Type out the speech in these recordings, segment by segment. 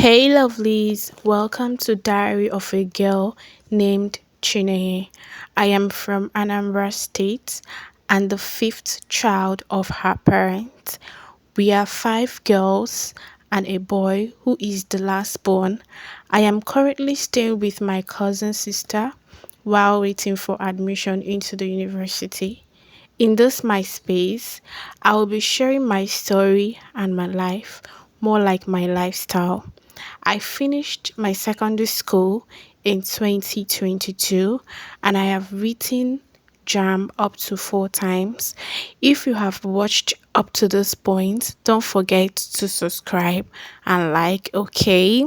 Hey lovelies, welcome to Diary of a Girl named Chineye. I am from Anambra State and the fifth child of her parents. We are five girls and a boy who is the last born. I am currently staying with my cousin sister while waiting for admission into the university. In this my space, I will be sharing my story and my life, more like my lifestyle. I finished my secondary school in 2022 and I have written JAM up to four times. If you have watched up to this point, don't forget to subscribe and like, okay?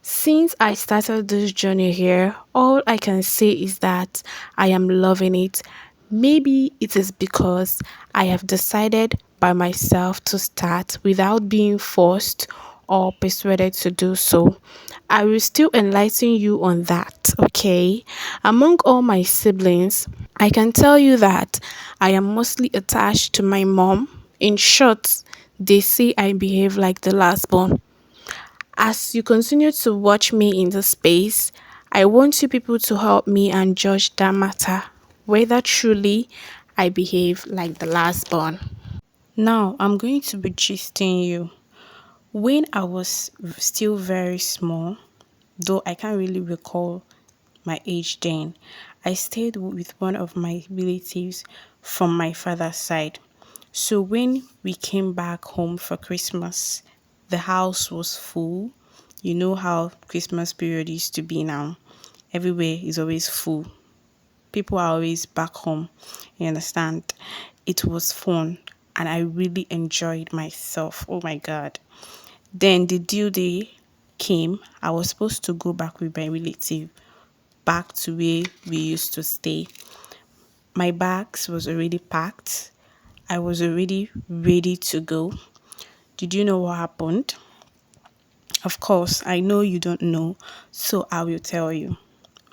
Since I started this journey here, all I can say is that I am loving it. Maybe it is because I have decided by myself to start without being forced or persuaded to do so. I will still enlighten you on that, okay? Among all my siblings, I can tell you that I am mostly attached to my mom. In short, they say I behave like the last born. As you continue to watch me in the space, I want you people to help me and judge that matter, whether truly I behave like the last born. Now, I'm going to be gisting you. When I was still very small, though I can't really recall my age then, I stayed with one of my relatives from my father's side. So when we came back home for Christmas, the house was full. You know how Christmas period used to be now. Everywhere is always full. People are always back home. You understand? It was fun and I really enjoyed myself. Oh my god. Then the due day came. I was supposed to go back with my relative back to where we used to stay. My bags was already packed. I was already ready to go. Did you know what happened? Of course, I know you don't know, so I will tell you.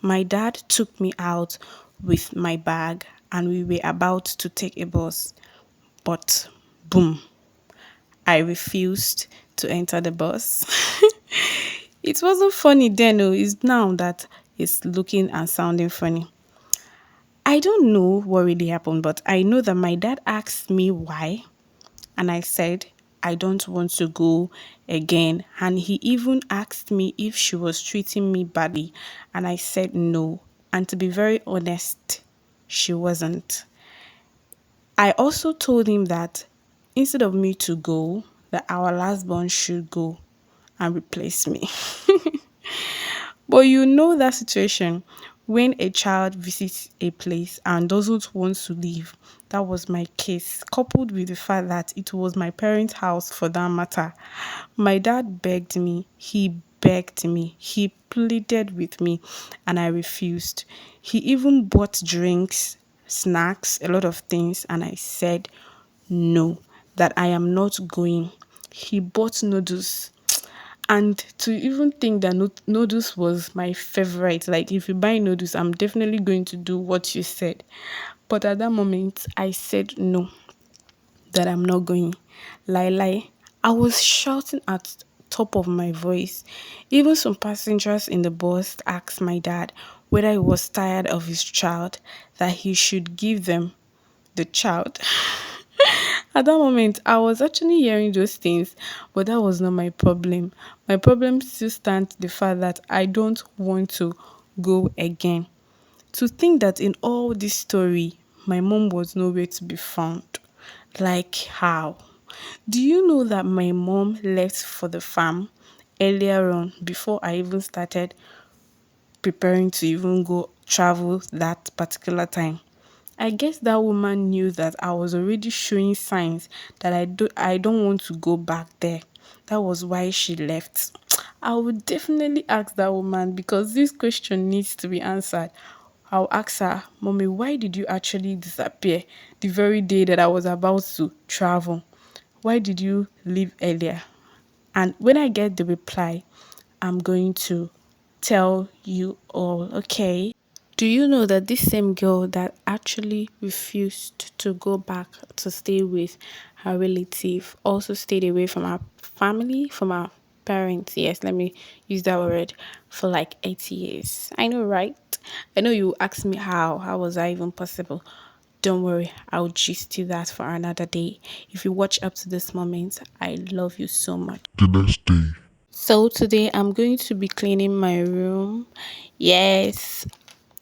My dad took me out with my bag and we were about to take a bus. But boom, I refused to enter the bus. It wasn't funny then, oh, it's now that it's looking and sounding funny. I don't know what really happened, but I know that my dad asked me why, and I said, I don't want to go again. And he even asked me if she was treating me badly, and I said no. And to be very honest, she wasn't. I also told him that instead of me to go, that our last born should go and replace me. But you know that situation when a child visits a place and doesn't want to leave. That was my case, coupled with the fact that it was my parents' house for that matter. My dad begged me, he begged me, he pleaded with me, and I refused. He even bought drinks, snacks, a lot of things, and I said no, that I am not going. He bought noodles, and to even think that noodles was my favorite, like if you buy noodles, I'm definitely going to do what you said. But at that moment, I said no, that I'm not going. Lie. I was shouting at top of my voice. Even some passengers in the bus asked my dad whether he was tired of his child, that he should give them the child. At that moment, I was actually hearing those things, but that was not my problem. My problem still stands the fact that I don't want to go again. To think that in all this story, my mom was nowhere to be found. Like how? Do you know that my mom left for the farm earlier on before I even started preparing to even go travel that particular time? I guess that woman knew that I was already showing signs that I don't want to go back there. That was why she left. I would definitely ask that woman because this question needs to be answered. I'll ask her, Mommy, why did you actually disappear the very day that I was about to travel? Why did you leave earlier? And when I get the reply, I'm going to tell you all, okay? Do you know that this same girl that actually refused to go back to stay with her relative also stayed away from her family, from her parents. Yes, let me use that word, for like 8 years. I know, right? I know you asked me how was that even possible. Don't worry, I'll gist you that for another day. If you watch up to this moment, I love you so much. The next day. So today I'm going to be cleaning my room. Yes,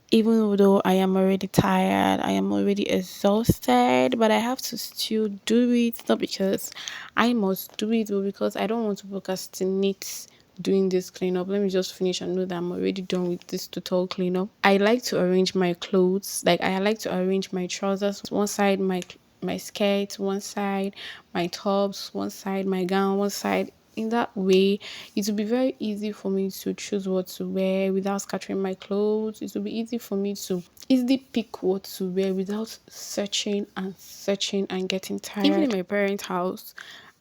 even though I am already tired, I am already exhausted, but I have to still do it, not because I must do it, but because I don't want to procrastinate doing this cleanup. Let me just finish and know that I'm already done with this total cleanup. I like to arrange my clothes, like I like to arrange my trousers one side, my skirt one side, my tops one side, my gown one side. In that way, it will be very easy for me to choose what to wear without scattering my clothes. It will be easy for me to easily pick what to wear without searching and getting tired. Even in my parents' house,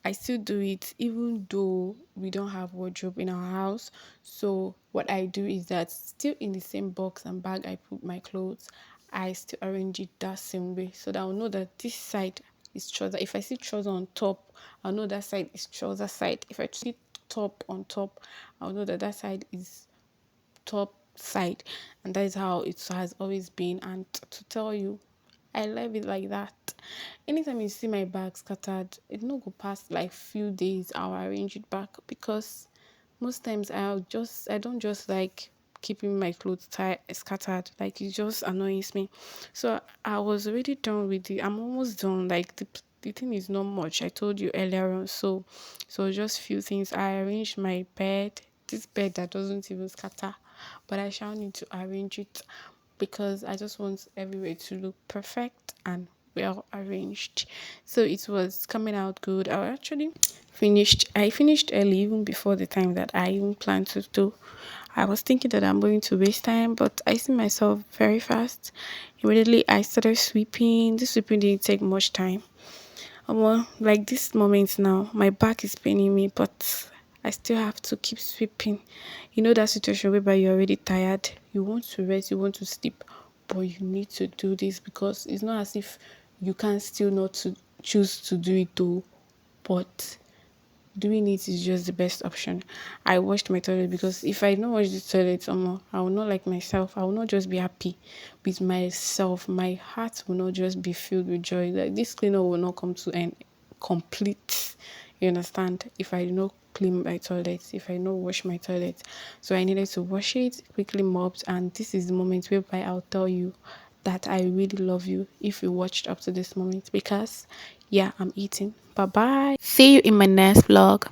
I still do it even though we don't have wardrobe in our house. So what I do is that still in the same box and bag I put my clothes, I still arrange it that same way so that I'll know that this side is trouser. If I see trouser on top, I'll know that side is trouser side. If I see top on top, I'll know that that side is top side. And that is how it has always been. And to tell you, I love it like that. Anytime you see my bag scattered, it no go past like few days. I'll arrange it back because most times I don't just like keeping my clothes scattered. Like it just annoys me. So I was already done with it. I'm almost done. Like the thing is not much. I told you earlier on. So just few things. I arranged my bed. This bed that doesn't even scatter, but I shall need to arrange it because I just want everywhere to look perfect and well arranged. So it was coming out good. I finished early even before the time that I even planned to do. I was thinking that I'm going to waste time, but I see myself very fast. Immediately I started sweeping. This sweeping didn't take much time. Well, like this moment now, my back is paining me, but I still have to keep sweeping. You know that situation whereby you're already tired, you want to rest, you want to sleep, but you need to do this because it's not as if you can still not to choose to do it though. But doing it is just the best option. I washed my toilet because if I don't wash the toilet somehow, I will not like myself. I will not just be happy with myself. My heart will not just be filled with joy. Like this cleaner will not come to an complete. You understand? If I do not clean my toilet, if I not wash my toilet. So I needed to wash it, quickly mopped, and this is the moment whereby I'll tell you that I really love you if you watched up to this moment because yeah, I'm eating. Bye bye. See you in my next vlog.